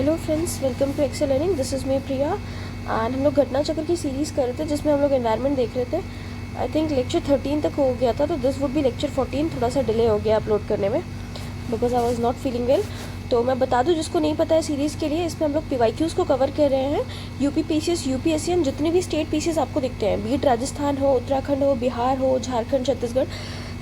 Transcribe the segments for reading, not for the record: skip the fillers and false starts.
Hello friends, welcome to Excel learning. This is me Priya and हम लोग घटना चक्र की सीरीज़ कर रहे थे जिसमें हम लोग एनवायरनमेंट देख रहे थे। आई थिंक लेक्चर 13 तक हो गया था, तो दिस वुड बी लेक्चर 14। थोड़ा सा डिले हो गया अपलोड करने में because I was not feeling well. तो मैं बता दूं जिसको नहीं पता है सीरीज़ के लिए, इसमें हम लोग PYQs को कवर कर रहे हैं। यूपी PCS, UPSC जितने भी स्टेट PCS आपको दिखते हैं, बीट राजस्थान हो, उत्तराखंड हो, बिहार हो, झारखंड, छत्तीसगढ़,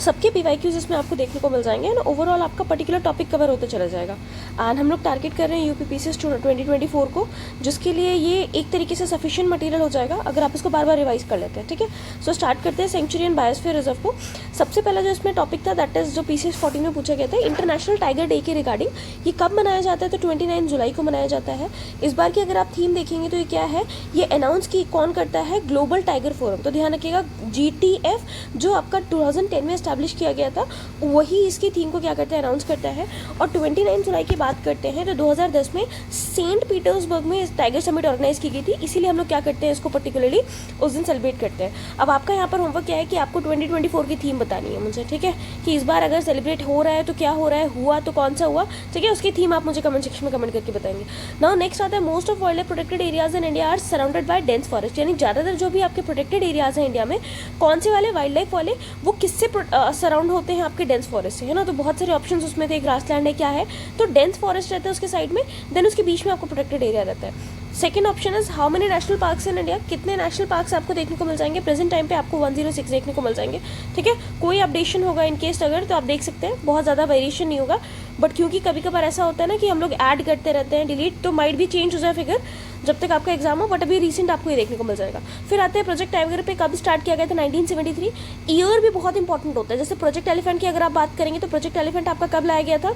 सबके PYQs इसमें आपको देखने को मिल जाएंगे एंड ओवरऑल आपका पर्टिकुलर टॉपिक कवर होता चला जाएगा। एंड हम लोग टारगेट कर रहे हैं यूपी PCS 2024 को, जिसके लिए ये एक तरीके से सफिशिएंट मटेरियल हो जाएगा अगर आप इसको बार बार रिवाइज कर लेते हैं। ठीक है, सो स्टार्ट करते हैं सेंचुरी एंड बायोस्फीयर रिजर्व को। सबसे पहला जो इसमें टॉपिक था दैट इज जो PCS 14 में पूछा गया था, इंटरनेशनल टाइगर डे के रिगार्डिंग। ये कब मनाया जाता है? तो 29 जुलाई को मनाया जाता है। इस बार की अगर आप थीम देखेंगे तो ये क्या है, ये अनाउंस की कौन करता है? Global tiger forum. तो ध्यान रखिएगा, GTF जो आपका 2010 में एस्टैब्लिश किया गया था, वही इसकी थीम को क्या करता है? अनाउंस करता है। और 29 जुलाई की बात करते हैं तो 2010 में सेंट पीटर्सबर्ग में टाइगर समिट ऑर्गेनाइज की गई थी, इसीलिए हम लोग क्या करते हैं, इसको पर्टिकुलरली उस दिन सेलिब्रेट करते हैं। अब आपका यहाँ पर होमवर्क क्या है कि आपको 2024 की थीम बतानी है मुझे। ठीक है, कि इस बार अगर सेलिब्रेट हो रहा है तो क्या हो रहा है, हुआ तो कौन सा हुआ। ठीक है, उसकी थीम आप मुझे कमेंट सेक्शन में कमेंट करके बताएंगे। नाउ नेक्स्ट आता है, most of wildlife protected areas in India are surrounded by dense forest. यानी ज़्यादातर जो भी आपके प्रोटेक्टेड एरियाज हैं इंडिया में, कौन से वाले वाइल्ड लाइफ वाले, वो किससे सराउंड होते हैं? आपके डेंस फॉरेस्ट से, है ना। तो बहुत सारे ऑप्शंस उसमें थे, ग्रासलैंड है, क्या है, तो डेंस फॉरेस्ट रहता है उसके साइड में, देन उसके बीच में आपको प्रोटेक्टेड एरिया रहता है। Second option is how many national parks in India. कितने नेशनल पार्क्स आपको देखने को मिल जाएंगे? प्रेजेंट टाइम पे आपको 106 देखने को मिल जाएंगे। ठीक है, कोई अपडेशन होगा इन केस अगर, तो आप देख सकते हैं बहुत ज़्यादा वेरिएशन नहीं होगा, बट क्योंकि कभी कभार ऐसा होता है ना कि हम लोग ऐड करते रहते हैं, डिलीट, तो माइट भी चेंज हो जाए फिगर जब तक आपका एग्जाम हो, बट अभी रिसेंट आपको ये देखने को मिल जाएगा। फिर आते हैं प्रोजेक्ट टाइगर पे कब स्टार्ट किया गया था? 1973। ईयर भी बहुत इंपॉर्टेंट होता है। जैसे प्रोजेक्ट एलिफेंट की अगर आप बात करेंगे तो प्रोजेक्ट एलिफेंट आपका कब लाया गया था?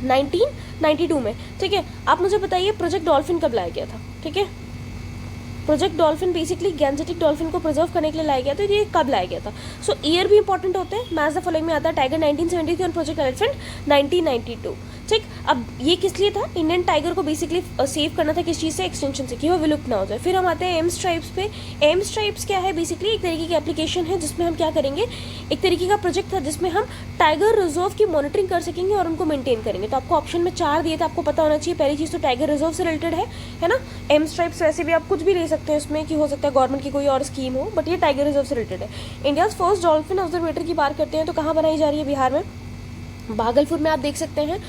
1992 में। ठीक है, आप मुझे बताइए प्रोजेक्ट डॉल्फिन कब लाया गया था? ठीक है, project dolphin basically Gangetic dolphin को प्रिजर्व करने के लिए लाया गया था। ये कब लाया गया था? सो ईयर भी इंपॉर्टेंट होते हैं। मैच द फॉलोइंग में आता है टाइगर 1973 और प्रोजेक्ट एलिफेंट 1992। ठीक, अब ये किस लिए था? इंडियन टाइगर को बेसिकली सेव करना था, किस चीज़ से? एक्सटेंशन से, कि वो विलुप्त ना हो जाए। फिर हम आते हैं एम्स ट्राइब्स पे। एम्स ट्राइब्स क्या है? बेसिकली एक तरीके की एप्लीकेशन है जिसमें हम क्या करेंगे, एक तरीके का प्रोजेक्ट था जिसमें हम टाइगर रिजर्व की मॉनिटरिंग कर सकेंगे और उनको मेंटेन करेंगे। तो आपको ऑप्शन में 4 दिए थे, आपको पता होना चाहिए। पहली चीज़ तो टाइगर रिजर्व से रिलेटेड है ना। एम्स ट्राइब्स वैसे भी आप कुछ भी ले सकते हैं इसमें, कि हो सकता है गवर्नमेंट की कोई और स्कीम हो, बट ये टाइगर रिजर्व से रिलेटेड है। इंडियाज फर्स्ट डॉल्फिन ऑब्जर्वेटरी की बात करते हैं तो कहाँ बनाई जा रही है? बिहार में, भागलपुर में। आप देख सकते हैं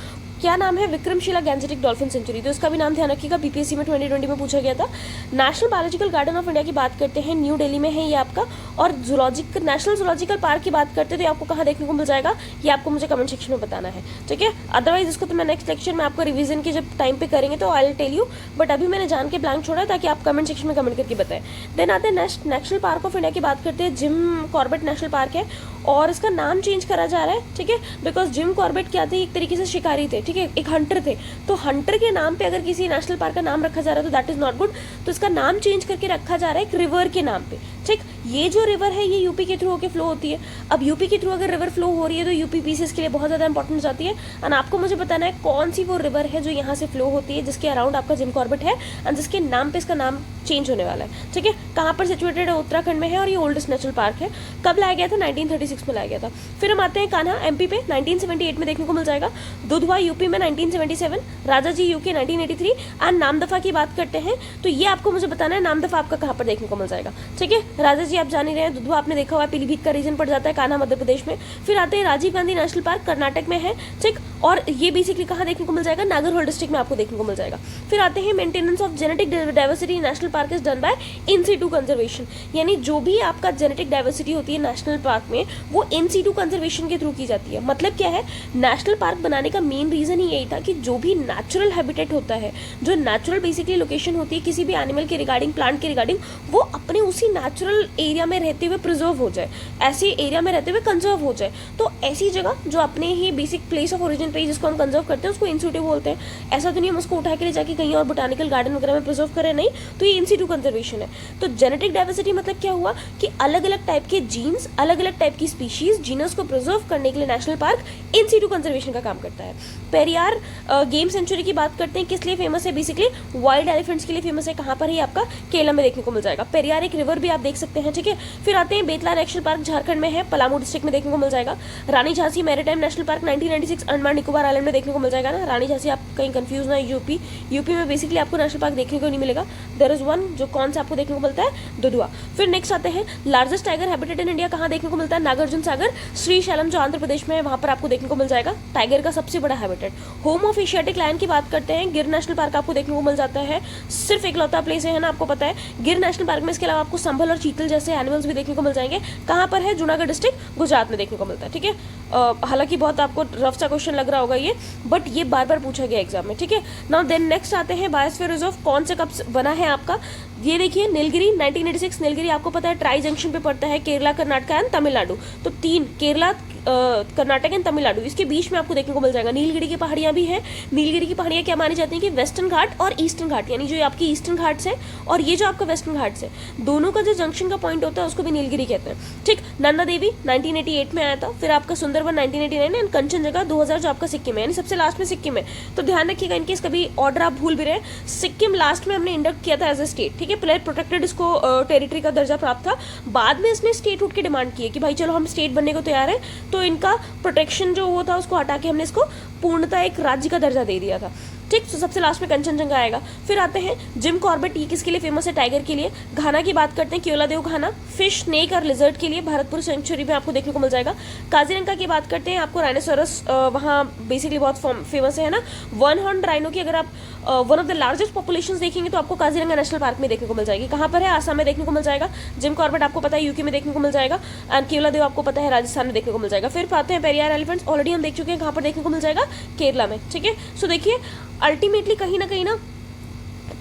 क्या नाम है? Vikramshila Gangetic dolphin century. तो इसका भी नाम ध्यान रखिएगा, BPSC में 2020 में पूछा गया था। National biological garden of India की बात करते हैं, न्यू दिल्ली में है ये आपका। और नेशनल जूलॉजिकल पार्क की बात करते हैं तो ये आपको कहाँ देखने को मिल जाएगा, ये आपको मुझे कमेंट सेक्शन में बताना है। ठीक है, अदरवाइज इसको तो मैं नेक्स्ट लेक्चर में आपको रिवीजन के जब टाइम पे करेंगे तो I will tell you, but अभी मैंने जान के ब्लैंक छोड़ा ताकि आप कमेंट सेक्शन में कमेंट करके बताएं। देन आते हैं नेशनल पार्क ऑफ इंडिया की बात करते हैं। जिम कॉर्बेट नेशनल पार्क है और इसका नाम चेंज करा जा रहा है। ठीक है, बिकॉज जिम कॉर्बेट क्या थे? एक तरीके से शिकारी थे। ठीक है, एक हंटर थे। तो हंटर के नाम पे अगर किसी नेशनल पार्क का नाम रखा जा रहा है तो दैट इज नॉट गुड। तो इसका नाम चेंज करके रखा जा रहा है एक रिवर के नाम पे। ठीक, ये जो रिवर है ये यूपी के थ्रू होकर फ्लो होती है। अब यूपी के थ्रू अगर रिवर फ्लो हो रही है तो यूपी PCS के लिए बहुत ज़्यादा इंपॉर्टेंट हो जाती है। एंड आपको मुझे बताना है कौन सी वो रिवर है जो यहाँ से फ्लो होती है, जिसके अराउंड आपका जिम कॉर्बेट है एंड जिसके नाम पे इसका नाम चेंज होने वाला है। ठीक है, कहाँ पर सिचुएटेड है? उत्तराखंड में है और ये ओल्डेस्ट नेशनल पार्क है। कब लाया गया था? 1936 में लाया गया था। फिर हम आते हैं कान्हा MP पे, 1978 में देखने को मिल जाएगा। दुधवा यूपी में 1977, राजाजी UK 1983 एंड नामदफा की बात करते हैं तो ये आपको मुझे बताना है नामदफा आपका कहाँ पर देखने को मिल जाएगा। ठीक है, राजाजी आप जान ही रहे हैं, दुधवा आपने देखा हुआ है, पीलीभीत का रीजन पड़ जाता है, कान्हा मध्य प्रदेश में। फिर आते हैं राजीव गांधी नेशनल पार्क, कर्नाटक में है। ठीक, और ये बेसिकली कहाँ देखने को मिल जाएगा? नागरहोल डिस्ट्रिक्ट में आपको देखने को मिल जाएगा। फिर आते हैं maintenance of genetic diversity national park is done by in situ conservation. यानी जो भी आपका जेनेटिक डाइवर्सिटी होती है नेशनल पार्क में, वो इन सीटू कंजर्वेशन के थ्रू की जाती है। मतलब क्या है, नेशनल पार्क बनाने का मेन रीजन ही यही था कि जो भी नेचुरल हैबिटेट होता है, जो नेचुरल बेसिकली लोकेशन होती है किसी भी एनिमल के रिगार्डिंग, प्लांट के रिगार्डिंग, वो अपने उसी नेचुरल एरिया में रहते हुए प्रिजर्व हो जाए, ऐसे एरिया में रहते हुए कंजर्व हो जाए। तो ऐसी जगह जो अपने ही बेसिक प्लेस ऑफ ओरिजिन पे जिसको हम कंजर्व करते हैं उसको इन सीटू बोलते हैं। ऐसा तो नहीं हम उसको उठा के ले जाके कहीं और बोटानिकल गार्डन वगैरह में प्रिजर्व करें, नहीं, तो ये इन सीटू कंजर्वेशन है। तो जेनेटिक डाइवर्सिटी मतलब क्या हुआ कि अलग अलग टाइप के जीन्स, अलग अलग टाइप की स्पीशीज, जीनस को प्रिजर्व करने के लिए national park in situ conservation का काम करता है। पेरियार गेम सेंचुरी की बात करते हैं, किस लिए फेमस है? बेसिकली वाइल्ड एलिफेंट्स के लिए फेमस है। कहाँ पर है? आपका केरला में देखने को मिल जाएगा। पेरियार एक रिवर भी आप देख सकते हैं। ठीक है, फिर आते हैं बेतला नेशनल पार्क, झारखंड में है, पलामू डिस्ट्रिक्ट में देखने को मिल जाएगा। Rani Jhansi maritime national park 1996 Andaman Nicobar island में देखने को मिल जाएगा ना, रानी झांसी आप कहीं कंफ्यूज ना, यूपी में बेसिकली आपको नेशनल पार्क देखने को नहीं मिलेगा। देयर इज वन जो कौन सा आपको देखने को मिलता है, दुधवा। फिर नेक्स्ट आते हैं largest tiger habitat in India कहाँ देखने को मिलता है, नागार्जुन सागर श्रीशैलम जो आंध्र प्रदेश में है वहाँ पर आपको देखने को मिल जाएगा, टाइगर का सबसे बड़ा habitat. Home of Asiatic lion की बात करते हैं, गिर नेशनल पार्क आपको देखने को मिल जाता है, सिर्फ एकलौता प्लेस है ना, आपको पता है गिर नेशनल पार्क में। इसके अलावा आपको संभल और चीतल जैसे एनिमल्स भी देखने को मिल जाएंगे। कहाँ पर है, जूनागढ़ डिस्ट्रिक्ट गुजरात में देखने को मिलता है, ठीक है। हालांकि बहुत आपको रफ सा क्वेश्चन लग रहा होगा ये, बट ये बार बार पूछा गया एग्जाम में, ठीक है। नाउ देन नेक्स्ट आते हैं बायोस्फीयर रिजर्व कौन से कब बना है आपका, ये देखिए नीलगिरी 1986। नीलगिरी आपको पता है ट्राई जंक्शन पे पड़ता है, केरला, कर्नाटक एंड तमिलनाडु। तो 3 केरला, कर्नाटक एंड तमिलनाडु, इसके बीच में आपको देखने को मिल जाएगा। नीलगिरी की पहाड़ियां भी हैं। नीलगिरी की पहाड़ियां क्या मानी जाती हैं कि वेस्टर्न घाट और ईस्टर्न घाट, यानी जो आपकी ईस्टर्न घाट्स है और ये जो आपका वेस्टर्न घाट्स है, दोनों का जो जंक्शन का पॉइंट होता है उसको भी नीलगिरी कहते हैं, ठीक। नंदा देवी 1988 में आया था, फिर आपका सुंदरबन 1989 एंड कंचनजंगा 2000 जो आपका सिक्किम है, यानी सबसे लास्ट में सिक्किम है। तो ध्यान रखिएगा इनकेस कभी ऑर्डर आप भूल भी रहे, सिक्किम लास्ट में हमने इंडक्ट किया था एज ए स्टेट, ठीक है। पहले प्रोटेक्टेड इसको टेरिटरी का दर्जा प्राप्त था, बाद में इसने स्टेट हुड की डिमांड की है कि भाई चलो हम स्टेट बनने को तैयार है, तो इनका प्रोटेक्शन जो वो था उसको हटा के हमने इसको पूर्णतः एक राज्य का दर्जा दे दिया था, ठीक। तो सबसे लास्ट में कंचनजंगा आएगा। फिर आते हैं जिम कॉर्बेट, ये किसके लिए फेमस है, टाइगर के लिए। घाना की बात करते हैं, केवलादेव घाना फिश, स्नेक और लिजर्ड के लिए भरतपुर सेंचुरी में आपको देखने को मिल जाएगा। काजीरंगा की बात करते हैं, आपको राइनोसोरस वहाँ बेसिकली बहुत फेमस है ना। वन हॉर्न राइनो की अगर आप one of the largest population देखेंगे तो आपको काजीरंगा नेशनल पार्क में देखने को मिल जाएगी। कहाँ पर है, आसाम में देखने को मिल जाएगा। जिम कॉर्बेट आपको पता है यूके में देखने को मिल जाएगा, एंड केवलादेव आपको पता है राजस्थान में देखने को मिल जाएगा। फिर आते हैं पेरियार एलिफेंट्स, ऑलरेडी हम देख चुके हैं कहाँ पर देखने को मिल जाएगा, केरला में, ठीक है। सो देखिए अल्टीमेटली कहीं ना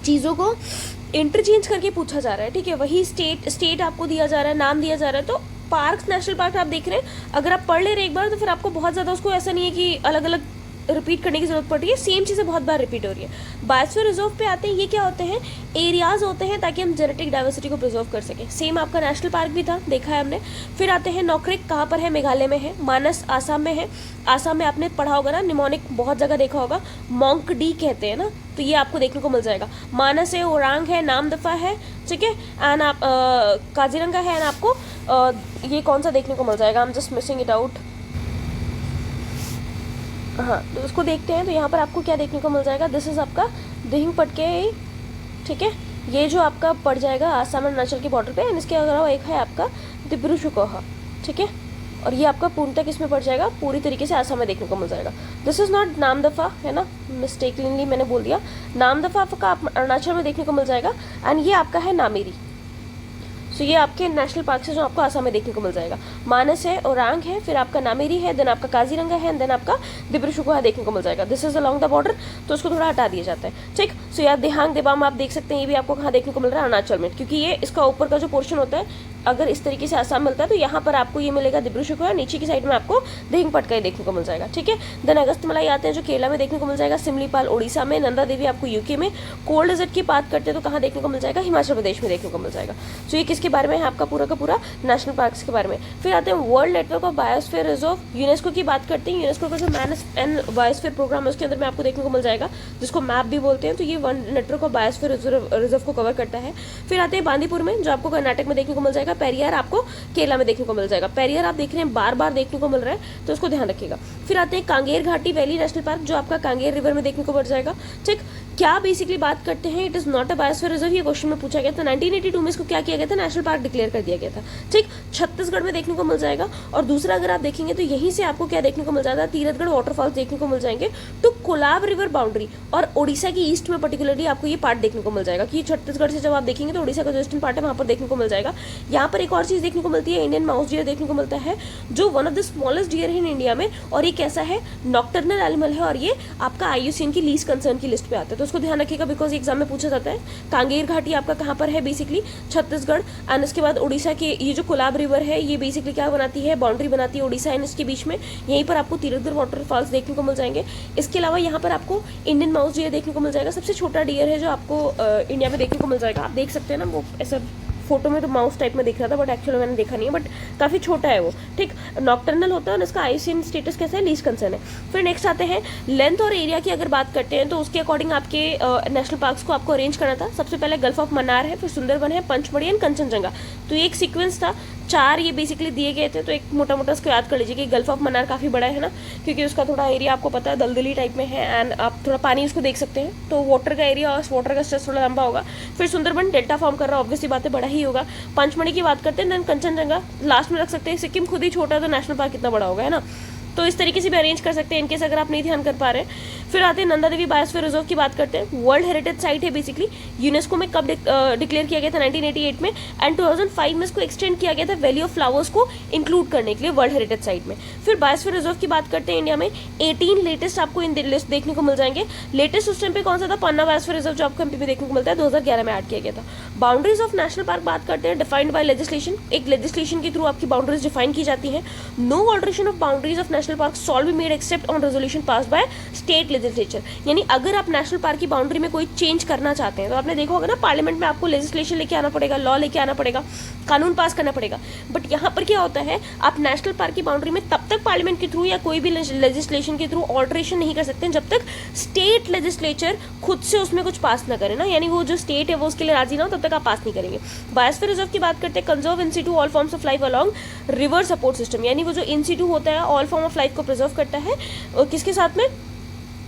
चीज़ों को इंटरचेंज करके पूछा जा रहा है, ठीक है। वही स्टेट आपको दिया जा रहा है, नाम दिया जा रहा है। तो पार्क, नेशनल पार्क आप देख रहे हैं, अगर आप पढ़ ले रहे एक बार तो फिर आपको बहुत ज़्यादा उसको ऐसा नहीं है कि अलग अलग रिपीट करने की जरूरत पड़ रही है, सेम चीज़ें बहुत बार रिपीट हो रही है। बायोस्फीयर रिजर्व पे आते हैं, ये क्या होते हैं, एरियाज होते हैं ताकि हम जेनेटिक डाइवर्सिटी को प्रिजर्व कर सकें। सेम आपका नेशनल पार्क भी था, देखा है हमने। फिर आते हैं नौक्रिक, कहाँ पर है, मेघालय में है। मानस आसाम में है, आसाम में आपने पढ़ा होगा ना, निमोनिक बहुत जगह देखा होगा, मॉन्क डी कहते हैं ना, तो ये आपको देखने को मिल जाएगा। मानस है, ओरांग है, नामदफा है, ठीक है, एंड आप काजीरंगा है, एंड आपको ये कौन सा देखने को मिल जाएगा, I am just missing it out. हाँ, तो उसको देखते हैं। तो यहाँ पर आपको क्या देखने को मिल जाएगा, दिस इज आपका दिहिंग पटके, ठीक है। ये जो आपका पड़ जाएगा आसाम और अरुणाचल के बॉर्डर पे, एंड इसके अलावा एक है आपका दिब्रू-सखोहा, ठीक है। और ये आपका पूर्णतः किस में पड़ जाएगा, पूरी तरीके से आसाम में देखने को मिल जाएगा। दिस इज नॉट नामदफा, है ना, मिस्टेकली मैंने बोल दिया। नामदफा आपका अरुणाचल में देखने को मिल जाएगा, एंड ये आपका है नामेरी। सो ये आपके नेशनल पार्क से जो आपको आसाम में देखने को मिल जाएगा। मानस है, ओरांग है, फिर आपका नामेरी है, देन आपका काजीरंगा है, देन आपका दिब्रू-सखोहा देखने को मिल जाएगा। This is along the border, तो उसको थोड़ा हटा दिया जाता है, ठीक। सो यार दिहांग दिबांग आप देख सकते हैं, ये भी आपको कहाँ देखने को मिल रहा है, अरुणाचल में, क्योंकि ये इसका ऊपर का जो पोर्शन होता है अगर इस तरीके से आसाम मिलता है तो यहाँ पर आपको ये मिलेगा दिब्रू-सखोहा, नीचे की साइड में आपको दिहिंग पटका देखने को मिल जाएगा, ठीक है। देन अगस्तमलाई आते हैं जो केरला में देखने को मिल जाएगा, सिमलीपाल उड़ीसा में, नंदा देवी आपको यूके में। कोल्ड डेजर्ट की बात करते हैं तो कहाँ देखने को मिल जाएगा, हिमाचल प्रदेश में देखने को मिल जाएगा। सो ये किसके बारे में है, आपका पूरा का पूरा नेशनल पार्क्स के बारे में। फिर आते हैं world network of biosphere reserve, UNESCO की बात करते हैं। यूनेस्को का जो मैन एंड बायोस्फीयर प्रोग्राम है उसके अंदर में आपको देखने को मिल जाएगा, जिसको मैप भी बोलते हैं। तो ये world network of biosphere reserve को कवर करता है। फिर आते हैं बांदीपुर में, जो आपको कर्नाटक में देखने को मिल जाएगा। पेरियार आपको केरला में देखने को मिल जाएगा। पेरियार आप देख रहे हैं बार बार देखने को मिल रहा है, तो उसको ध्यान रखिएगा। फिर आते हैं कांगेर घाटी वैली नेशनल पार्क, जो आपका कांगेर रिवर में देखने को मिल जाएगा, ठीक। क्या बेसिकली बात करते हैं, it is not a biosphere reserve, ये क्वेश्चन में पूछा गया था। 1982 में इसको क्या किया गया था, नेशनल पार्क डिक्लेयर कर दिया गया था, ठीक। छत्तीसगढ़ में देखने को मिल जाएगा। और दूसरा अगर आप देखेंगे तो यहीं से आपको क्या देखने को मिल जाता है, तीरथगढ़ वाटरफॉल्स देखने को मिल जाएंगे। तो कोलाब रिवर बाउंड्री और ओडिशा की ईस्ट में पर्टिकुलरली आपको ये पार्ट देखने को मिल जाएगा, कि छत्तीसगढ़ से जब आप देखेंगे तो ओडिशा का जो ईस्टर्न पार्ट है वहाँ पर देखने को मिल जाएगा। यहाँ पर एक और चीज़ देखने को मिलती है, इंडियन माउस डियर देखने को मिलता है, जो one of the smallest deer है इन इंडिया में। और ये कैसा है, नॉक्टर्नल एनिमल है, और ये आपका IUCN की लीस्ट कंसर्न की लिस्ट पे आता है, तो उसको ध्यान रखिएगा बिकॉज एग्जाम में पूछा जाता है। कांगेर घाटी आपका कहाँ पर है, बेसिकली छत्तीसगढ़, एंड उसके बाद उड़ीसा के ये जो कोलाब रिवर है ये बेसिकली क्या बनाती है, बाउंड्री बनाती है उड़ीसा एंड इसके बीच में। यहीं पर आपको तीरथगढ़ वाटरफॉल्स देखने को मिल जाएंगे। इसके अलावा यहाँ पर आपको इंडियन माउस डियर देखने को मिल जाएगा, सबसे छोटा डियर है जो आपको इंडिया में देखने को मिल जाएगा। आप देख सकते हैं ना, वो ऐसा फोटो में तो माउस टाइप में दिख रहा था, बट एक्चुअली मैंने देखा नहीं है, बट काफ़ी छोटा है वो, ठीक। नॉक्टर्नल होता है और इसका आईसीएन स्टेटस कैसा है, लीस्ट कंसर्न है। फिर नेक्स्ट आते हैं लेंथ और एरिया की अगर बात करते हैं तो उसके अकॉर्डिंग आपके नेशनल पार्क्स को आपको अरेंज करना था। सबसे पहले गल्फ ऑफ मन्नार है, फिर सुंदरबन है, पंचमढ़ी एंड कंचनजंगा। तो ये एक सीक्वेंस था, 4 ये बेसिकली दिए गए थे। तो एक मोटा मोटा इसको याद कर लीजिए कि गल्फ ऑफ मन्नार काफ़ी बड़ा है ना, क्योंकि उसका थोड़ा एरिया आपको पता है दलदली टाइप में है, एंड आप थोड़ा पानी उसको देख सकते हैं, तो वाटर का एरिया और वाटर का स्ट्रेस थोड़ा लंबा होगा। फिर सुंदरबन डेल्टा फॉर्म कर रहा है, ऑब्वियसली बात है बड़ा ही होगा। पंचमढ़ी की बात करते हैं, देन कंचनजंगा लास्ट में रख सकते हैं। सिक्किम खुद ही छोटा है तो नेशनल पार्क कितना बड़ा होगा, है ना। तो इस तरीके से भी अरेंज कर सकते हैं इनकेस अगर आप नहीं ध्यान कर पा रहे हैं। फिर आते हैं नंदा देवी बायोस्फीयर रिजर्व की बात करते हैं। वर्ल्ड हेरिटेज साइट है बेसिकली, यूनेस्को में कब डिक्लेयर किया गया था, 1988 में, एंड 2005 में इसको एक्सटेंड किया गया था वैली ऑफ फ्लावर्स को इंक्लूड करने के लिए वर्ल्ड हेरिटेज साइट में। फिर बायोस्फीयर रिजर्व की बात करते हैं, इंडिया में 18 लेटेस्ट आपको इन लिस्ट देखने को मिल जाएंगे। लेटेस्ट उस टाइम पे कौन सा था, पन्ना बायोस्फीयर रिजर्व, जो आपको एमपी में देखने को मिलता है, 2011 में ऐड किया गया था। बाउंड्रीज ऑफ नेशनल पार्क बात करते हैं, डिफाइंड बाय लेजिस्लेशन, एक लेजिस्लेशन के थ्रू आपकी बाउंड्रीज डिफाइन की जाती है। No alteration of boundaries of national park shall be made except on resolution pass by state legislature. यानी अगर आप नेशनल पार्क की बाउंड्री में कोई चेंज करना चाहते हैं तो आपने देखा होगा ना, पार्लियामेंट में आपको लेजिस्लेशन लेके आना पड़ेगा, लॉ लेके आना पड़ेगा, कानून पास करना पड़ेगा। बट यहाँ पर क्या होता है, आप नेशनल पार्क की बाउंड्री में तब तक पार्लियामेंट के थ्रू या कोई भी लेजिस्लेशन के थ्रू ऑल्टरेशन नहीं कर सकते जब तक स्टेट लेजिस्लेचर खुद से उसमें कुछ पास ना करे ना, यानी वो जो स्टेट है वो उसके लिए राजी ना हो, तब तक आप पास नहीं करेंगे। बायोस्फीयर रिजर्व की बात करते हैं, conserve in Situ all forms of life along river support system, यानी वो जो इन सिटू होता है ऑल फॉर्म ऑफ लाइफ को प्रिजर्व करता है, किसके साथ में,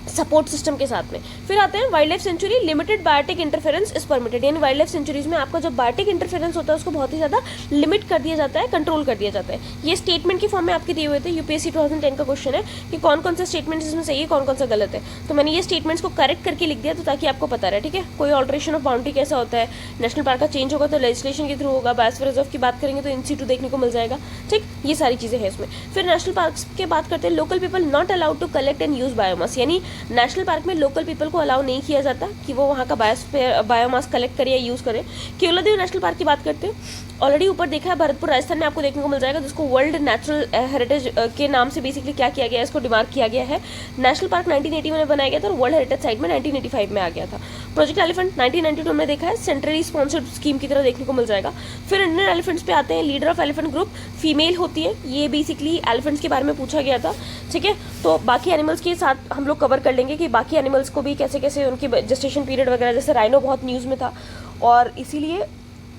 सपोर्ट सिस्टम के साथ में। फिर आते हैं wildlife sanctuary, limited biotic interference is permitted, यानी वाइल्ड लाइफ सेंचुरीज में आपका जो बायोटिक इंटरफेरेंस होता है उसको बहुत ही ज्यादा लिमिट कर दिया जाता है, कंट्रोल कर दिया जाता है। ये स्टेटमेंट की फॉर्म में आपके दिए हुए थे, यूपीएससी 2010 का क्वेश्चन है कि कौन कौन सा स्टेटमेंट इसमें सही है, कौन कौन सा गलत है। तो मैंने ये स्टेटमेंट्स को करेक्ट करके लिख दिया, तो ताकि आपको पता रहे, ठीक है। कोई ऑल्ट्रेशन ऑफ बाउंड्री कैसा होता है, नेशनल पार्क का चेंज होगा तो लेजिस्लेशन के थ्रू होगा, बायोस्फीयर रिजर्व की बात करेंगे तो इन सिटू देखने को मिल जाएगा, ठीक। ये सारी चीजें हैं इसमें। फिर नेशनल पार्क की बात करते हैं, local people not allowed to collect and use biomass, यानी नेशनल पार्क में लोकल पीपल को अलाउ नहीं किया जाता कि वो वहाँ का बायोमास कलेक्ट करे या यूज करे। केवलादेव नेशनल पार्क की बात करते हैं, ऑलरेडी ऊपर देखा है, भरतपुर राजस्थान में आपको देखने को मिल जाएगा, जिसको वर्ल्ड नेचुरल हेरिटेज के नाम से बेसिकली क्या किया गया है, इसको डिमार्क किया गया है। नेशनल पार्क 1980 में बनाया गया था और वर्ल्ड हेरिटेज साइट में 1985 में आ गया था। प्रोजेक्ट एलिफेंट 1992 में देखा है, सेंट्रली स्पॉन्सर्ड स्कीम की तरह देखने को मिल जाएगा। फिर इंडियन एलिफेंट्स पे आते हैं, leader of elephant group female होती है, ये बेसिकली एलिफेंट्स के बारे में पूछा गया था, ठीक है। तो बाकी एनिमल्स के साथ हम लोग कवर कर लेंगे कि बाकी एनिमल्स को भी कैसे कैसे उनकी जेस्टेशन पीरियड वगैरह, जैसे राइनो बहुत न्यूज़ में था, और इसीलिए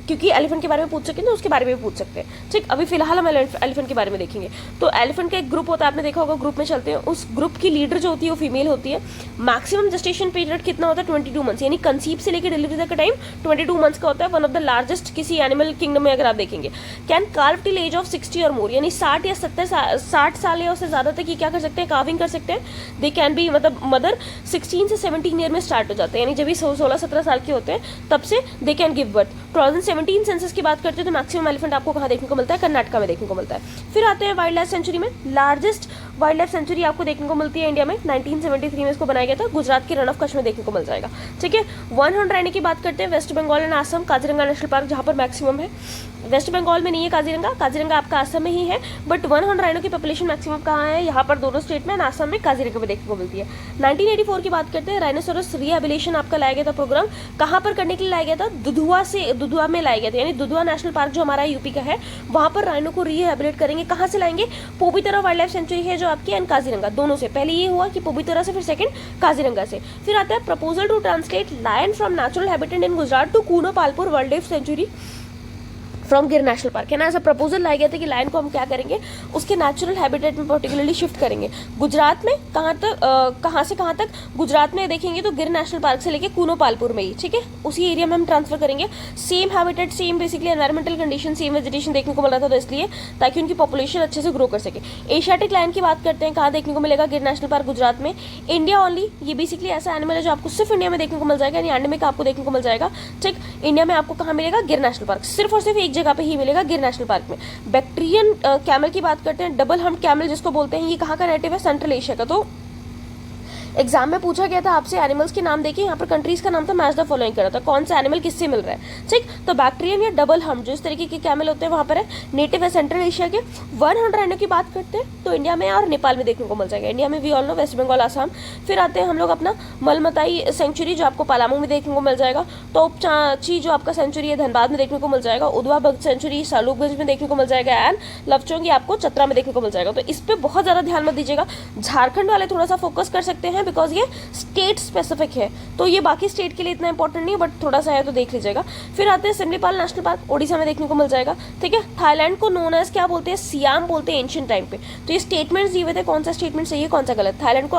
क्योंकि एलिफेंट के बारे में पूछ सकते हैं तो उसके बारे में भी पूछ सकते हैं, ठीक। अभी फिलहाल हम एलिफेंट के बारे में देखेंगे। तो एलिफेंट का एक ग्रुप होता है, आपने देखा होगा, ग्रुप में चलते हैं, उस ग्रुप की लीडर जो होती है वो फीमेल होती है। मैक्सिमम जेस्टेशन पीरियड कितना होता है, 22 मंथ्स, यानी कंसीव से लेकर डिलीवरी तक का टाइम 22 मंथ्स का होता है। वन ऑफ द लार्जेस्ट किसी एनिमल किंगडम में अगर आप देखेंगे। Can curve till as of 60 और मोर, यानी 60 या 60 साल या उससे ज्यादा तक ये क्या कर सकते हैं, कार्विंग कर सकते हैं। दे कैन बी, मतलब मदर 16 से 17 ईयर में स्टार्ट हो जाते हैं, यानी जब भी 16-17 साल के होते हैं तब से they can give birth. 2017 census की बात करते हैं तो मैक्सिमम एलिफेंट आपको कहाँ देखने को मिलता है, कर्नाटका में देखने को मिलता है। फिर आते हैं वाइल्ड लाइफ सेंचुरी में, लार्जेस्ट वाइल्ड लाइफ सेंचुरी आपको देखने को मिलती है इंडिया में, 1973 में इसको बनाया गया था, गुजरात के रन ऑफ कच्छ में देखने को मिल जाएगा, ठीक है। वन हॉर्न राइनो की बात करते हैं, West Bengal and Assam, Kaziranga national park जहाँ पर मैक्सिमम है। वेस्ट बंगाल में नहीं है काजीरंगा, काजीरंगा आपका आसम में ही है, बट वन हॉर्न राइनो की पॉपुलेशन मैक्सिमम कहाँ है, यहाँ पर दोनों स्टेट में, आसम में, काजीरंगा में देखने को मिलती है। 1984 की बात करते हैं, राइनोसोरस रिहेबिलिटेशन आपका लाया गया था प्रोग्राम, कहाँ पर करने के लिए लाया गया था, दुधुआ में लाया गया था, यानी दुधुआ नेशनल पार्क जो हमारा यूपी का है, वहाँ पर राइनो को रिहेबिलिटेट करेंगे। कहाँ से लाएंगे, पोबितरा वाइल्ड लाइफ सेंचुरी है जो आपकी, एंड काजीरंगा, दोनों से। पहले ये हुआ कि पोबितरा से, फिर सेकंड काजीरंगा से। फिर आता है proposal to translate lion from natural habitat in Gujarat to Kuno Palpur wildlife sanctuary from Gir national park, है ना। ऐसा प्रपोजल लाया गया था कि लायन को हम क्या करेंगे, उसके नेचुरल हैबिटेट में पर्टिकुलरली शिफ्ट करेंगे। गुजरात में कहाँ तक, कहाँ से कहाँ तक, गुजरात में देखेंगे तो गिर नेशनल पार्क से लेके कूनो पालपुर में ही, ठीक है, उसी एरिया में हम ट्रांसफर करेंगे। Same habitat, same basically environmental condition, same vegetation देखने को मिल रहा था, तो इसलिए ताकि उनकी पॉपुलेशन अच्छे से ग्रो कर सके। एशियाटिक लायन की बात करते हैं, कहाँ देखने को मिलेगा, गिर नेशनल पार्क गुजरात में। इंडिया ओनली, ये बेसिकली ऐसा एनिमल है जो आपको सिर्फ इंडिया में देखने को मिल जाएगा, यानी एंडेमिक आपको देखने को मिल जाएगा, ठीक। इंडिया में आपको कहाँ मिलेगा, गिर नेशनल पार्क, सिर्फ और सिर्फ एक जगह पे ही मिलेगा, गिर नेशनल पार्क में। बैक्टीरियन कैमल की बात करते हैं, डबल हम्प कैमल जिसको बोलते हैं, ये कहाँ का नेटिव है, सेंट्रल एशिया का। तो एग्जाम में पूछा गया था आपसे एनिमल्स के नाम देखिए, यहाँ पर कंट्रीज का नाम था मैच द फॉलोइंग करा था, कौन सा एनिमल किससे मिल रहा है, ठीक। तो बैक्टीरियन या डबल हम जो इस तरीके के कैमल होते हैं वहाँ पर है, नेटिव है सेंट्रल एशिया के। वन हॉर्न राइनो की बात करते हैं तो इंडिया में और नेपाल में देखने को मिल जाएगा। इंडिया में we all know West Bengal, Assam. फिर आते हैं हम लोग अपना मलमताई सेंचुरी जो आपको पलामू में देखने को मिल जाएगा। तोपचाची जो आपका सेंचुरी है धनबाद में देखने को मिल जाएगा। उधवा बग सेंचुरी सालूकगंज में देखने को मिल जाएगा। एंड लवचोंगी आपको चतरा में देखने को मिल जाएगा। तो इस पर बहुत ज़्यादा ध्यान मत दीजिएगा, झारखंड वाले थोड़ा सा फोकस कर सकते हैं बिकॉज ये स्टेट स्पेसिफिक है, तो ये बाकी स्टेट के लिए इतना इंपॉर्टेंट नहीं है, बट थोड़ा सा है तो देख लीजिएगा। फिर आते हैं सिमलीपाल नेशनल पार्क, ओडिशा में देखने को मिल जाएगा, ठीक है। थाईलैंड को नोन एज क्या बोलते हैं, सियाम बोलते हैं एंशिएंट टाइम पे। तो ये स्टेटमेंट्स दिए हुए थे, कौन सा स्टेटमेंट सही है कौन सा गलत। थाईलैंड को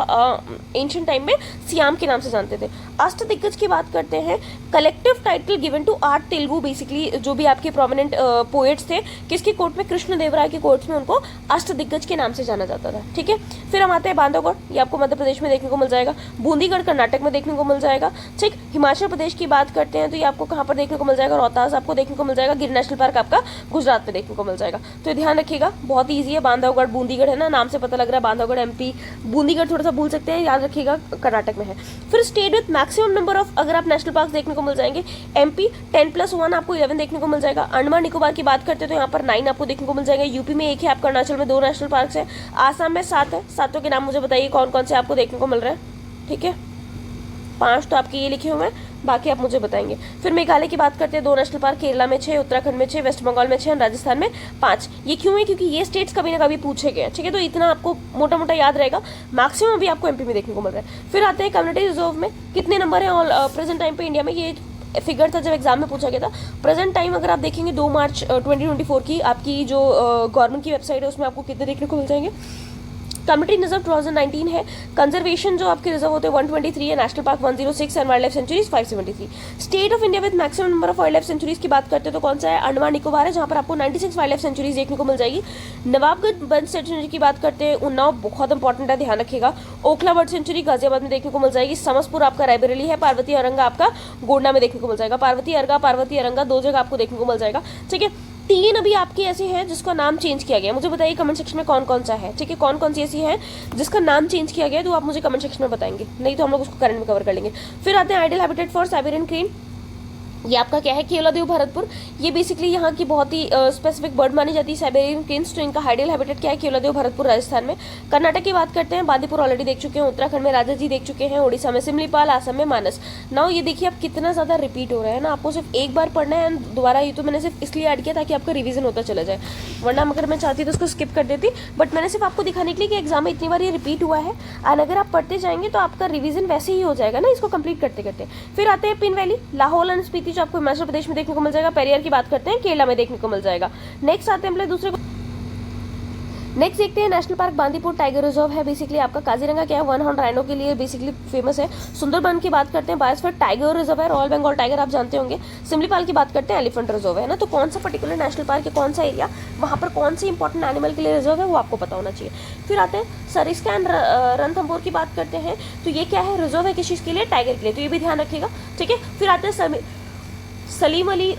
एंशिएंट टाइम में सियाम के नाम से जानते थे। अष्टदिग्गज की बात करते हैं, collective title given to 8 Telugu basically जो भी आपके प्रोमिनेंट पोएट्स थे, किसकी कोर्ट में, कृष्णदेवराय की कोर्ट में उनको अष्टदिग्गज के नाम से जाना जाता था, ठीक है। फिर हम आते हैं बांधवगढ़, ये आपको मध्य प्रदेश में देखने को मिल जाएगा। बूंदीगढ़ कर्नाटक में देखने को मिल जाएगा, ठीक। हिमाचल प्रदेश की बात करते हैं तो ये आपको कहाँ पर देखने को मिल जाएगा, रोहतास आपको देखने को मिल जाएगा। गिर नेशनल पार्क आपका गुजरात में देखने को मिल जाएगा। तो ध्यान रखिएगा, बहुत ईजी है। बांधवगढ़ बूंदीगढ़ है ना, नाम से पता लग रहा है बांधवगढ़ एमपी, बूंदीगढ़ थोड़ा सा भूल सकते हैं, याद रखिएगा कर्नाटक में है। फिर state with maximum number of अगर आप नेशनल पार्क देखने को मिल जाएंगे, एमपी 10+1 आपको 11 देखने को मिल जाएगा। अंडमान निकोबार की बात करते हैं तो यहाँ पर 9 आपको देखने को मिल जाएगा। यूपी में 1 है आपका, अरुणाचल में 2 नेशनल पार्क है, आसाम में 7 है। सातों के नाम मुझे बताइए कौन कौन से आपको देखने को मिल रहा है, ठीक है। 5 तो आपके ये लिखे हुए हैं, बाकी आप मुझे बताएंगे। फिर मेघालय की बात करते हैं, 2 नेशनल पार्क, केरला में 6, उत्तराखंड में 6, वेस्ट बंगाल में 6, राजस्थान में 5। ये क्यों है, क्योंकि ये स्टेट्स कभी ना कभी पूछे गए, ठीक है। तो इतना आपको मोटा मोटा याद रहेगा, मैक्सिमम भी आपको एमपी में देखने को मिल रहा है। फिर आते हैं कम्युनिटी रिजर्व में कितने नंबर है ऑल प्रेजेंट टाइम पे इंडिया में, ये फिगर था जब एग्जाम में पूछा गया था। प्रेजेंट टाइम अगर आप देखेंगे 2 मार्च 2024 की आपकी जो गवर्नमेंट की वेबसाइट है उसमें आपको कितने देखने को मिल जाएंगे। कम्युनिटी रिजर्व 2019 है। कंजर्वेशन जो आपके रिजर्व होते हैं 123 है। National park 106 and wild life sanctuaries 573। State of India with maximum number of wildlife centuries की बात करते हैं तो कौन सा है, अंडमान निकोबार है, जहाँ पर आपको 96 वाइल्ड लाइफ सेंचुरीज देखने को मिल जाएगी। नवाबगढ़ बर्ड सेंचुरी की बात करते हैं, उन्नाव बहुत इंपॉर्टेंट है, ध्यान रखिएगा। ओखला बर्ड सेंचुरी गाजियाबाद में देखने को मिल जाएगी। समसपुर आपका रायबरेली है। पार्वती अरंगा आपका गोंडा में देखने को मिल जाएगा। पार्वती अरंगा 2 जगह आपको देखने को मिल जाएगा, ठीक है। 3 अभी आपके ऐसे हैं जिसका नाम चेंज किया गया, मुझे बताइए कमेंट सेक्शन में कौन कौन सा है, ठीक है। कौन कौन सी ऐसी है जिसका नाम चेंज किया गया है तो आप मुझे कमेंट सेक्शन में बताएंगे, नहीं तो हम लोग उसको करंट में कवर कर लेंगे। फिर आते हैं ideal habitat for Siberian crane, ये आपका क्या है, केवलादेव भरतपुर। ये बेसिकली यहाँ की बहुत ही स्पेसिफिक बर्ड मानी जाती है साइबेरियन क्रेन्स, तो इनका आइडियल हैबिटेट क्या है, केवलादेव भरतपुर राजस्थान में। कर्नाटक की बात करते हैं, बांदीपुर ऑलरेडी देख चुके हैं, उत्तराखंड में राजा जी देख चुके हैं, ओडिशा में सिमलीपाल, आसाम में मानस। नाउ ये देखिए आप कितना ज़्यादा रिपीट हो रहा है ना, आपको सिर्फ एक बार पढ़ना है। दोबारा ये तो मैंने सिर्फ इसलिए ऐड किया ताकि आपका रिवीजन होता चला जाए, वरना अगर मैं चाहती तो उसको स्किप कर देती, बट मैंने सिर्फ आपको दिखाने के लिए कि एग्जाम में इतनी बार ये रिपीट हुआ है एंड अगर आप पढ़ते जाएंगे तो आपका रिवीजन वैसे ही हो जाएगा ना इसको कंप्लीट करते करते। फिर आते हैं pin valley, Lahaul and Spiti जो आपको हिमाचल प्रदेश देखने को मिल जाएगा। पेरियार की बात करते हैं, केरला में देखने को मिल जाएगा। नेक्स्ट आते हैं अपने दूसरे को, नेक्स्ट देखते हैं national park Bandipur tiger reserve है बेसिकली आपका। काजीरंगा क्या है, 1 हॉर्न राइनो के लिए बेसिकली फेमस है। सुंदरबन की बात करते हैं, बायोस्फीयर टाइगर रिजर्व है। रॉयल बंगाल टाइगर आप जानते होंगे। सिमलीपाल की बात करते हैं, एलिफेंट रिजर्व है ना। तो कौन सा पर्टिकुलर नेशनल पार्क है, कौन सा एरिया, वहाँ पर कौन सी इंपॉर्टेंट एनिमल के लिए रिजर्व है वो आपको पता होना चाहिए। फिर आते हैं सरिस्का एंड रणथंभौर की बात करते हैं, तो ये क्या है, रिजर्व है किस चीज़ के लिए, टाइगर के लिए, तो ये भी ध्यान रखिएगा, ठीक है। फिर आते हैं सलीम अली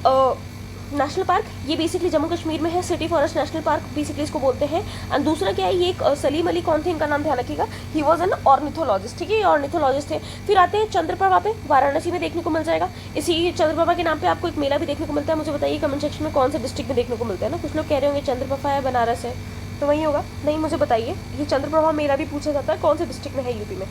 नेशनल पार्क, ये बेसिकली जम्मू कश्मीर में है। City forest national park basically इसको बोलते हैं। एंड दूसरा क्या है, ये एक सलीम अली कौन थे, इनका नाम ध्यान रखिएगा, ही वॉज एन ऑर्निथोलॉजिस्ट, ठीक है, ये ऑर्निथोलॉजिस्ट थे। फिर आते हैं चंद्रप्रभा पे, वाराणसी में देखने को मिल जाएगा। इसी चंद्रप्रभा के नाम पे आपको एक मेला भी देखने को मिलता है। मुझे बताइए कमेंट सेक्शन में कौन से डिस्ट्रिक्ट में देखने को मिलता है ना। कुछ लोग कह रहे होंगे चंद्रप्रभा है बनारस है, तो वही होगा, नहीं मुझे बताइए। ये चंद्रप्रभा मेला भी पूछा जाता है, कौन से डिस्ट्रिक्ट में है यूपी में।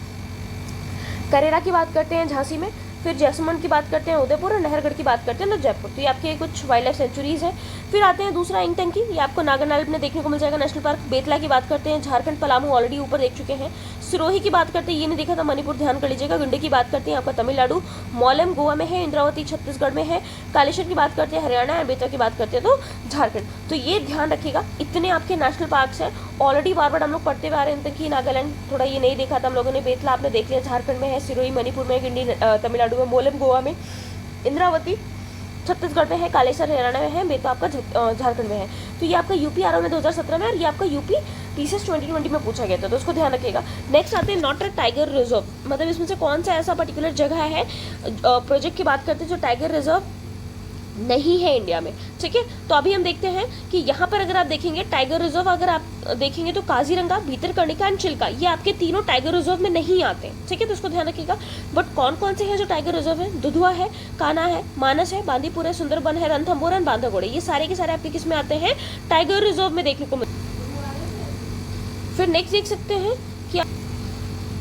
करेरा की बात करते हैं, झांसी में। फिर जैसलमेर की बात करते हैं, उदयपुर, और नहरगढ़ की बात करते हैं तो जयपुर। तो ये आपके कुछ वाइल्ड लाइफ सेंचुरीज है। फिर आते हैं दूसरा इंगटंकी, ये आपको नागालैंड में देखने को मिल जाएगा नेशनल पार्क। बेतला की बात करते हैं, झारखंड पलामू ऑलरेडी ऊपर देख चुके हैं। सिरोही की बात करते हैं, ये नहीं देखा था, मणिपुर ध्यान कर लीजिएगा। गुंडे की बात करते हैं आपका तमिलनाडु। मौलम गोवा में है। इंद्रावती छत्तीसगढ़ में है। कालेश्वर की बात करते हैं हरियाणा। और बेतवा की बात करते हैं तो झारखंड। तो ये ध्यान रखिएगा, इतने आपके नेशनल पार्क्स हैं। ऑलरेडी बार बार हम लोग पढ़ते हुए आ रहे हैं इंगटंकी, नागालैंड थोड़ा ये नहीं देखा था हम लोगों ने। बेतला आपने देख लिया, झारखंड में है। सिरोही मणिपुर में, गिंडी तमिलनाडु में, मोलम गोवा में, इंद्रावती छत्तीसगढ़ में है, कालेश्वर हरियाणा में है, बेतवा आपका झारखंड में है। तो ये आपका यूपी आ रहा है 2017 में, और ये आपका यूपी पीसीएस 2020 में पूछा गया था, तो उसको ध्यान रखिएगा। नेक्स्ट आते हैं नॉट टाइगर रिजर्व, मतलब इसमें से कौन सा ऐसा पर्टिकुलर जगह है, प्रोजेक्ट की बात करते हैं जो टाइगर रिजर्व नहीं है इंडिया में, ठीक है। तो अभी हम देखते हैं कि यहाँ पर अगर आप देखेंगे टाइगर रिजर्व, अगर आप देखेंगे तो काजीरंगा, भीतरकनिका एंड चिल्का, ये आपके तीनों टाइगर रिजर्व में नहीं आते हैं, ठीक है। तो इसको ध्यान रखिएगा। बट कौन कौन से हैं जो टाइगर रिजर्व है? दुधवा है, कान्हा है, मानस है, बांदीपुर है, सुंदरबन है, रणथंभौर एंड बांधवगढ़, ये सारे के सारे आपके किस में आते हैं? टाइगर रिजर्व में देखने को मिलते हैं। फिर नेक्स्ट देख सकते हैं कि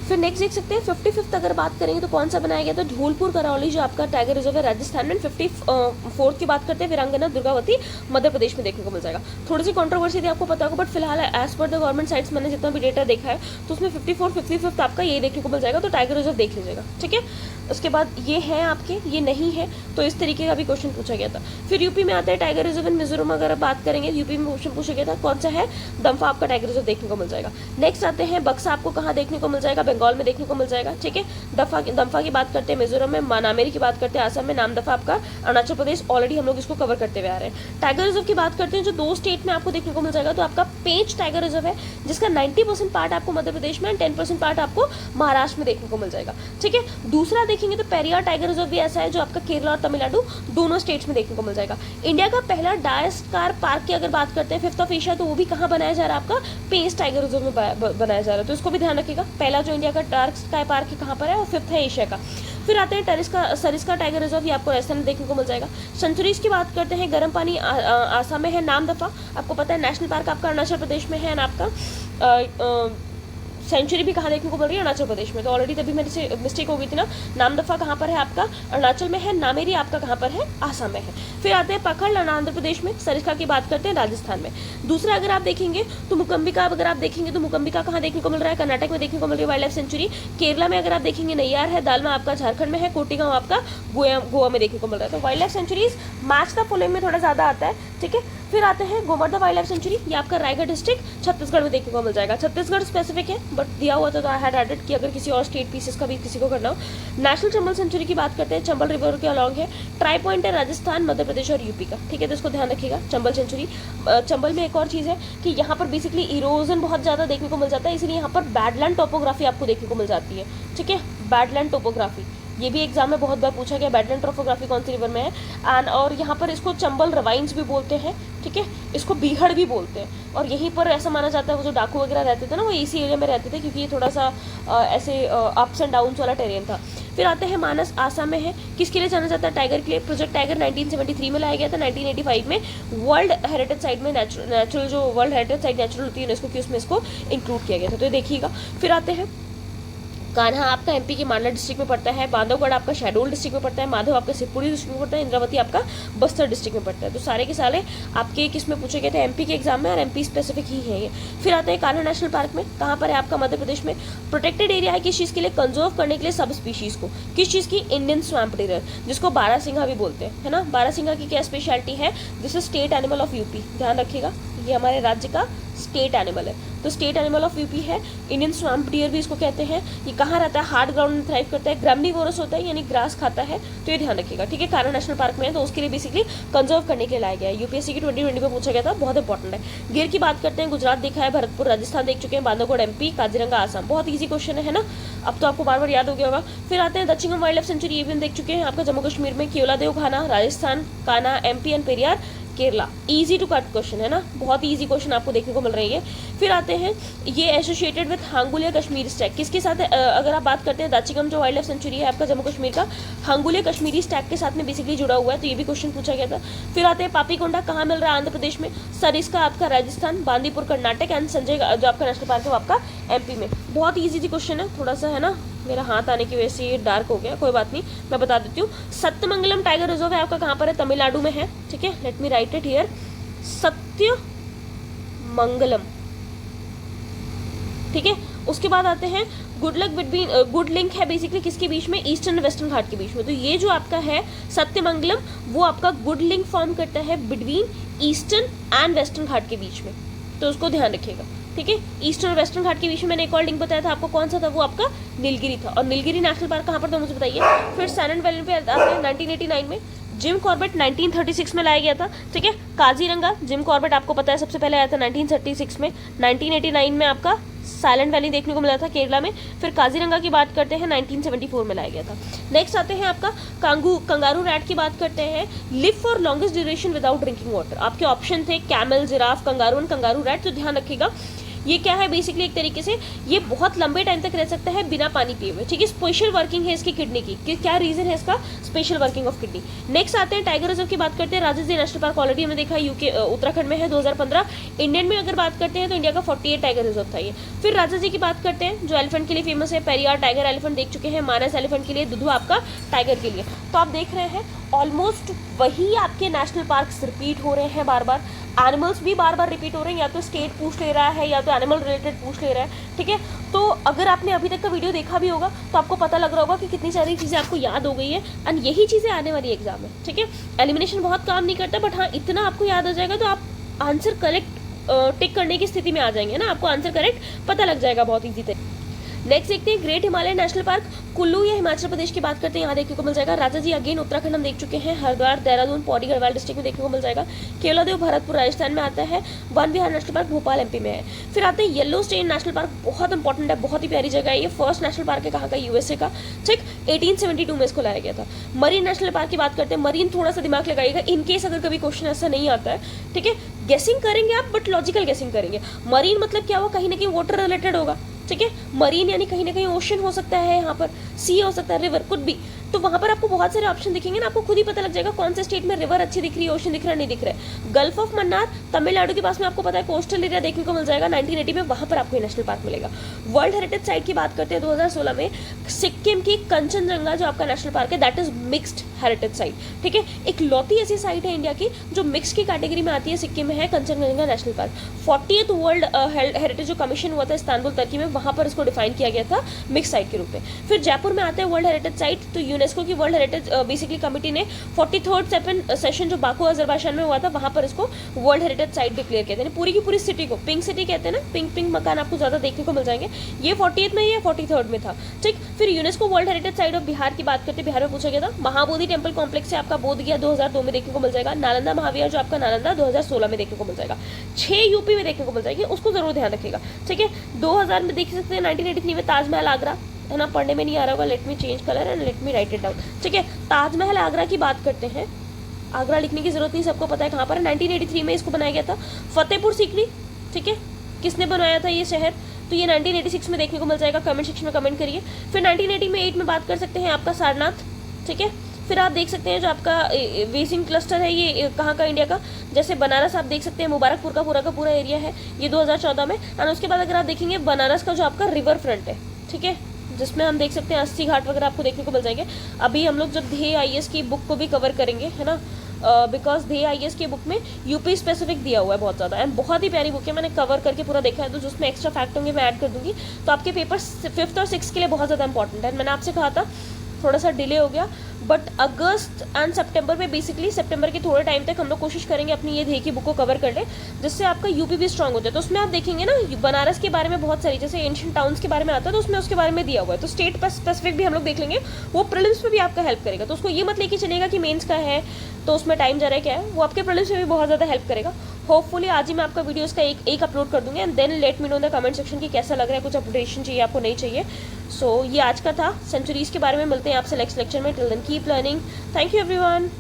55th अगर बात करेंगे तो कौन सा बनाया गया था? धौलपुर करौली जो आपका टाइगर रिजर्व है राजस्थान में। 54th की बात करते हैं वीरांगना दुर्गावती मध्य प्रदेश में देखने को मिल जाएगा। थोड़ी सी कंट्रोवर्सी थी, आपको पता होगा, बट फिलहाल as per the government sites मैंने जितना भी डेटा देखा है तो उसमें 54, 55th आपका ये देखने को मिल जाएगा। तो टाइगर रिजर्व देख लीजिएगा, ठीक है। उसके बाद ये है आपके, ये नहीं है, तो इस तरीके का भी क्वेश्चन पूछा गया था। फिर यूपी में आता है टाइगर रिजर्व इन मिजोरम, अगर बात करेंगे यूपी में क्वेश्चन पूछा गया था कौन सा है? दम्फा आपका टाइगर रिजर्व देखने को मिल जाएगा। नेक्स्ट आते हैं बक्सा, आपको कहाँ देखने को मिल जाएगा? बंगाल में देखने को मिल जाएगा, ठीक है। दम्फा की बात करते हैं मिजोरम में, मानामेरी की बात करते हैं आसाम में, नामदफा आपका अरुणाचल प्रदेश, ऑलरेडी हम लोग इसको कवर करते हुए आ रहे हैं। टाइगर रिजर्व की बात करते हैं जो 2 स्टेट में आपको देखने को मिल जाएगा, तो आपका पेंच टाइगर रिजर्व है जिसका 90% पार्ट आपको मध्य प्रदेश में, 10% पार्ट आपको महाराष्ट्र में देखने को मिल जाएगा, ठीक है। दूसरा देखेंगे तो पेरियार टाइगर रिजर्व भी ऐसा है जो आपका केरला और तमिलनाडु दोनों स्टेट्स में देखने को मिल जाएगा। इंडिया का पहला डायस्कार पार्क की अगर बात करते हैं 5th ऑफ एशिया, तो वो भी कहाँ बनाया जा रहा है? आपका पेंच टाइगर रिजर्व में बनाया जा रहा है, तो इसको भी ध्यान रखिएगा। पहला जो इंडिया का डायस्कार पार्क है कहाँ पर है? और 5th है एशिया का। फिर आते हैं सरिस्का टाइगर रिजर्व, ये आपको राजस्थान में देखने को मिल जाएगा। सेंचुरीज की बात करते हैं, गर्म पानी आसाम में है, नामदफा आपको पता है, नेशनल पार्क आपका अरुणाचल प्रदेश में है, आपका सेंचुरी भी कहाँ देखने को मिल रही है? अरुणाचल प्रदेश में। तो ऑलरेडी तभी मेरे से मिस्टेक हो गई थी ना। नामदफा कहाँ पर है? आपका अरुणाचल में है, नामेरी आपका कहाँ पर है? आसाम में है। फिर आते हैं पखड़ आंध्र प्रदेश में, सरिस्का की बात करते हैं राजस्थान में। दूसरा अगर आप देखेंगे तो मुकम्बिका, अगर आप देखेंगे तो मुकम्बिका कहाँ देखने को मिल रहा है? कर्नाटक में देखने को मिल रही है वाइल्ड लाइफ सेंचुरी। केरला में अगर आप देखेंगे नैयार है, दालमा आपका झारखंड में है, कोटीगांव आपका गोवा में देखने को मिल रहा है। तो wild life sanctuaries match the following में थोड़ा ज्यादा आता है, ठीक है। फिर आते हैं गोमर्धा वाइल्ड लाइफ सेंचुरी, ये आपका रायगढ़ डिस्ट्रिक्ट छत्तीसगढ़ में देखने को मिल जाएगा। छत्तीसगढ़ स्पेसिफिक है बट दिया हुआ था तो आई हैड एडेड कि अगर किसी और स्टेट पीसेस का भी किसी को करना हो। नेशनल चंबल सेंचुरी की बात करते हैं, चंबल रिवर के अलॉन्ग है। ट्राई पॉइंट है राजस्थान, मध्य प्रदेश और यूपी का, ठीक है। तो इसको ध्यान रखिएगा चंबल सेंचुरी। चंबल में एक और चीज़ है कि यहाँ पर बेसिकली इरोजन बहुत ज़्यादा देखने को मिल जाता है, इसलिए यहाँ पर बैडलैंड टोपोग्राफी आपको देखने को मिल जाती है, ठीक है। बैडलैंड टोपोग्राफी, ये भी एग्जाम में बहुत बार पूछा गया, बैडलैंड टोपोग्राफी कौन सी रिवर में है। एंड और यहाँ पर इसको चंबल रवाइंस भी बोलते हैं, ठीक है। इसको बीहड़ भी बोलते हैं, और यहीं पर ऐसा माना जाता है वो जो डाकू वगैरह रहते थे ना, वो इसी एरिया में रहते थे क्योंकि ये थोड़ा सा ऐसे अप्स एंड डाउन्स वाला टेरेन था। फिर आते हैं मानस, आसाम में है। किसके लिए जाना जाता है? टाइगर के लिए। प्रोजेक्ट टाइगर 1973 में लाया गया था, 1985 में वर्ल्ड हेरिटेज साइट में नेचुरल जो वर्ल्ड हेरिटेज साइट नेचुरल होती है यूनेस्को की, उसमें इसको इंक्लूड किया गया था, तो ये देखिएगा। फिर आते हैं कान्हा आपका एमपी के मांडला डिस्ट्रिक्ट में पड़ता है, बांधवगढ़ आपका शहडोल डिस्ट्रिक्ट में पड़ता है, माधव आपका शिवपुरी डिस्ट्रिक्ट में पड़ता है, इंद्रावती आपका बस्तर डिस्ट्रिक्ट में पड़ता है। तो सारे के सारे आपके किस में पूछे गए थे? एमपी के एग्जाम में, और एमपी स्पेसिफिक ही है ये। फिर आते हैं कान्हा नेशनल पार्क में, कहाँ पर है? आपका मध्य प्रदेश में। प्रोटेक्टेड एरिया है किस चीज़ के लिए? कंजर्व करने के लिए सब स्पीशीज को। किस चीज़ की? इंडियन स्वैम्प डियर, जिसको बारहसिंघा भी बोलते हैं, है ना। बारहसिंघा की क्या स्पेशलिटी है? This is state animal of UP, ध्यान रखिएगा, ये हमारे राज्य का स्टेट एनिमल है। तो स्टेट एनिमल ऑफ यूपी है। इंडियन स्वैम्प डियर भी इसको कहते हैं। ये कहाँ रहता है? हार्ड ग्राउंड में थ्राइव करता है, ग्रामनिवोरस होता है यानी ग्रास खाता है, तो ये ध्यान रखिएगा, ठीक है। कान्हा नेशनल पार्क में है, तो उसके लिए बेसिकली कंजर्व करने के लिए लाया गया है। यूपीएससी की 2020 में पूछा गया था, बहुत इंपॉर्टेंट है। गिर की बात करते हैं, गुजरात देखा है, भरतपुर राजस्थान देख चुके हैं, बांधवगढ़ एमपी, काजीरंगा आसाम, बहुत ईजी क्वेश्चन है ना, अब तो आपको बार बार याद हो गया होगा। फिर आते हैं दक्षिण वाइल्ड लाइफ सेंचुरी, ये भी हम देख चुके हैं, आपका जम्मू कश्मीर में Keoladeo Ghana, Rajasthan, Kanha MP and Periyar Kerala. Easy to cut question है ना, बहुत इजी क्वेश्चन आपको देखने को मिल रही है। फिर आते हैं ये एसोसिएटेड विद हांगुलिया कश्मीरी स्टैग, किसके साथ है? अगर आप बात करते हैं दाचिगम जो वाइल्ड लाइफ सेंचुरी है आपका जम्मू कश्मीर का, हांगुलिया कश्मीरी स्टैग के साथ में बेसिकली जुड़ा हुआ है, तो ये भी क्वेश्चन पूछा गया था। फिर आते हैं पापीकोंडा, कहाँ मिल रहा है? आंध्र प्रदेश में। सरिस्का आपका राजस्थान, बांदीपुर कर्नाटक, एंड संजय जो आपका नेशनल पार्क है वो आपका एमपी में। बहुत ईजी क्वेश्चन है, थोड़ा सा है ना, मेरा हाथ आने की वजह से ये डार्क हो गया, कोई बात नहीं, मैं बता देती हूँ। सत्यमंगलम टाइगर रिजर्व है आपका कहाँ पर है? तमिलनाडु में है, ठीक है। Let me right it here, Sathyamangalam, ठीक है। उसके बाद आते हैं गुड लिंक है बेसिकली किसके बीच में? ईस्टर्न वेस्टर्न घाट के बीच में। तो ये जो आपका है सत्यमंगलम, वो आपका गुड लिंक फॉर्म करता है बिटवीन ईस्टर्न एंड वेस्टर्न घाट के बीच में, तो उसको ध्यान रखिएगा, ठीक है। ईस्टर्न और वेस्टर्न घाट के बीच में मैंने एक और लिंक बताया था आपको, कौन सा था? वो आपका नीलगिरी था। और नीलगिरी नेशनल पार्क कहाँ पर था मुझे बताइए। फिर सैलेंट वैली पे आते हैं 1989 में। जिम कॉर्बेट 1936 में लाया गया था, ठीक है। काजीरंगा, जिम कॉर्बेट आपको पता है सबसे पहले आया था 1936 में। 1989 में आपका साइलेंट वैली देखने को मिला था केरला में। फिर काजीरंगा की बात करते हैं, 1974 में लाया गया था। नेक्स्ट आते हैं आपका कंगारू रैट की बात करते हैं, live for longest duration without drinking water. आपके ऑप्शन थे camel, giraffe, kangaroo and kangaroo rat. तो ध्यान रखिएगा ये क्या है, बेसिकली एक तरीके से ये बहुत लंबे टाइम तक रह सकता है बिना पानी पिए हुए, ठीक है। स्पेशल वर्किंग है इसकी किडनी की, कि क्या रीजन है इसका, special working of kidney. Next आते हैं टाइगर रिजर्व की बात करते हैं, राजस्थान नेशनल पार्क ऑलरेडी हमने देखा यूके उत्तराखंड में है, 2015। इंडियन में अगर बात करते हैं तो इंडिया का 48 टाइगर रिजर्व था ये। फिर राजा जी की बात करते हैं जो एलिफेंट के लिए फेमस है, पेरियार टाइगर एलिफेंट देख चुके हैं, मानस एलिफेंट के लिए, दुधु आपका टाइगर के लिए। तो आप देख रहे हैं ऑलमोस्ट वही आपके नेशनल पार्क्स रिपीट हो रहे हैं बार बार, एनिमल्स भी बार बार रिपीट हो रहे हैं, या तो स्टेट पूछ ले रहा है या तो एनिमल रिलेटेड पूछ ले रहा है, ठीक है। तो अगर आपने अभी तक का वीडियो देखा भी होगा तो आपको पता लग रहा होगा कि कितनी सारी चीज़ें आपको याद हो गई है, एंड यही चीज़ें आने वाली एग्जाम में, ठीक है। एलिमिनेशन बहुत काम नहीं करता, बट हाँ इतना आपको याद हो जाएगा तो आप आंसर करेक्ट टिक करने की स्थिति में आ जाएंगे ना, आपको आंसर करेक्ट पता लग जाएगा बहुत ईजी तरीके। नेक्स्ट देखते हैं great Himalaya national park Kullu या हिमाचल प्रदेश की बात करते हैं, यहाँ देखने को मिल जाएगा। राजा जी अगेन उत्तराखंड हम देख चुके हैं, हरिद्वार, देहरादून, पौड़ी, गढ़वाल डिस्ट्रिक्ट में देखने को मिल जाएगा। केवलादेव भरतपुर राजस्थान में आता है। वन विहार नेशनल पार्क भोपाल एमपी में है। फिर आते हैं येलो स्टेन नेशनल पार्क, बहुत इंपॉर्टेंट है, बहुत ही प्यारी जगह है ये, फर्स्ट नेशनल पार्क है कहाँ का, यूएसए का, ठीक। 1872 में इसको लाया गया था। मरीन नेशनल पार्क की बात करते हैं, मरीन थोड़ा सा दिमाग लगाइएगा इनकेस अगर कभी क्वेश्चन ऐसा नहीं आता है, ठीक है। गेसिंग करेंगे आप बट लॉजिकल गेसिंग करेंगे। मरीन मतलब क्या हुआ, कहीं ना कहीं वाटर रिलेटेड होगा, ठीक है। मरीन यानी कहीं ना कहीं ओशन हो सकता है, यहाँ पर सी हो सकता है, रिवर कुछ भी, तो वहां पर आपको बहुत सारे ऑप्शन दिखेंगे ना, आपको खुद ही पता लग जाएगा कौन से स्टेट में रिवर अच्छी दिख रही है, ओशन दिख रहा है, नहीं दिख रहा है। गल्फ ऑफ मन्नार तमिलनाडु के पास में आपको पता है कोस्टल एरिया देखने को मिल जाएगा, 1980 में वहां पर आपको नेशनल पार्क मिलेगा। वर्ल्ड हेरिटेज साइट की बात करते हैं 2016 में, सिक्किम की कंचनजंगा जो आपका नेशनल पार्क है, that is mixed heritage site, ठीक है। एक लौती ऐसी साइट है इंडिया की जो मिक्स की कैटेगरी में आती है, सिक्किम में है Kanchenjunga national park. 40th world heritage जो कमीशन हुआ था इस्तांबुल तुर्की में, वहां पर इसको डिफाइन किया गया था मिक्स साइट के रूप में। फिर जयपुर में आता है वर्ल्ड हेरिटेज साइट, तो यूनेस्को की वर्ल्ड हेरिटेज बेसिकली कमिटी ने 43rd सेशन जो बाकू अजरबैजान में हुआ था, वहां पर इसको वर्ल्ड हेरिटेज साइट डिक्लेयर किया था। पूरी की पूरी सिटी को पिंक सिटी कहते हैं ना, पिंक पिंक मकान आपको ज्यादा देखने को मिल जाएंगे। ये 40th में, ये 43rd में था, ठीक। फिर UNESCO world heritage site of Bihar की बात करते हैं, बिहार में पूछा गया था। महाबोधि टेम्पल कॉम्प्लेक्स से आपका बोध गया 2002 में देखने को मिल जाएगा। नालंदा महाविहार जो आपका नालंदा 2016 में देखने को मिल जाएगा। 6 यूपी में देखने को मिल जाएगी, उसको जरूर ध्यान रखिएगा, ठीक है। 2000 में देख सकते हैं 1983 में ताजमहल आगरा, है ना, पढ़ने में नहीं आ रहा होगा, let me change colour and let me right it down, ठीक है। ताजमहल आगरा की बात करते हैं, आगरा लिखने की जरूरत नहीं, सबको पता है कहाँ पर है। 1983 में इसको बनाया गया था। फतेहपुर सीकरी, ठीक है, किसने बनाया था ये शहर, तो ये 1986 में देखने को मिल जाएगा। कमेंट सेक्शन में कमेंट करिए। फिर 1988 में बात कर सकते हैं आपका सारनाथ, ठीक है। फिर आप देख सकते हैं जो आपका वेसिंग क्लस्टर है, ये कहाँ का, इंडिया का, जैसे बनारस आप देख सकते हैं, मुबारकपुर का पूरा एरिया है, ये 2014 में। और उसके बाद अगर आप देखेंगे बनारस का जो आपका रिवर फ्रंट है, ठीक है, जिसमें हम देख सकते हैं 80 घाट वगैरह आपको देखने को मिल जाएंगे। अभी हम लोग जब ध्येय IAS की बुक को भी कवर करेंगे, है ना, बिकॉज ध्येय IAS की बुक में यूपी स्पेसिफिक दिया हुआ है बहुत ज़्यादा, एंड बहुत ही प्यारी बुक है, मैंने कवर करके पूरा देखा है, तो जिसमें एक्स्ट्रा फैक्ट होंगे मैं ऐड कर दूंगी। तो आपके पेपर 5th और 6th के लिए बहुत ज़्यादा इंपॉर्टेंट है। मैंने आपसे कहा था थोड़ा सा डिले हो गया, बट अगस्त एंड सितंबर में, बेसिकली सितंबर के थोड़े टाइम तक हम लोग कोशिश करेंगे अपनी ये ध्येय की बुक को कवर कर ले, जिससे आपका यूपी भी स्ट्रांग हो जाए। तो उसमें आप देखेंगे ना, बनारस के बारे में बहुत सारी, जैसे एंशिएंट टाउन्स के बारे में आता है तो उसमें उसके बारे में दिया हुआ है। तो स्टेट पर स्पेसिफिक भी हम लोग देख लेंगे, वो प्रीलिम्स में भी आपका हेल्प करेगा। तो उसको ये मत लेके चलेगा कि मेंस का है तो उसमें टाइम जा रहा है, क्या है, वो आपके प्रीलिम्स में भी बहुत ज़्यादा हेल्प करेगा। होपफुली आज ही मैं आपका वीडियो इसका एक अपलोड कर दूंगी, and then let me know in the comment section कि कैसा लग रहा है, कुछ अपडेशन चाहिए आपको, नहीं चाहिए। सो ये आज का था सेंचुरीज के बारे में। मिलते हैं आपसे नेक्स्ट लेक्चर में। Till then keep learning. Thank you everyone.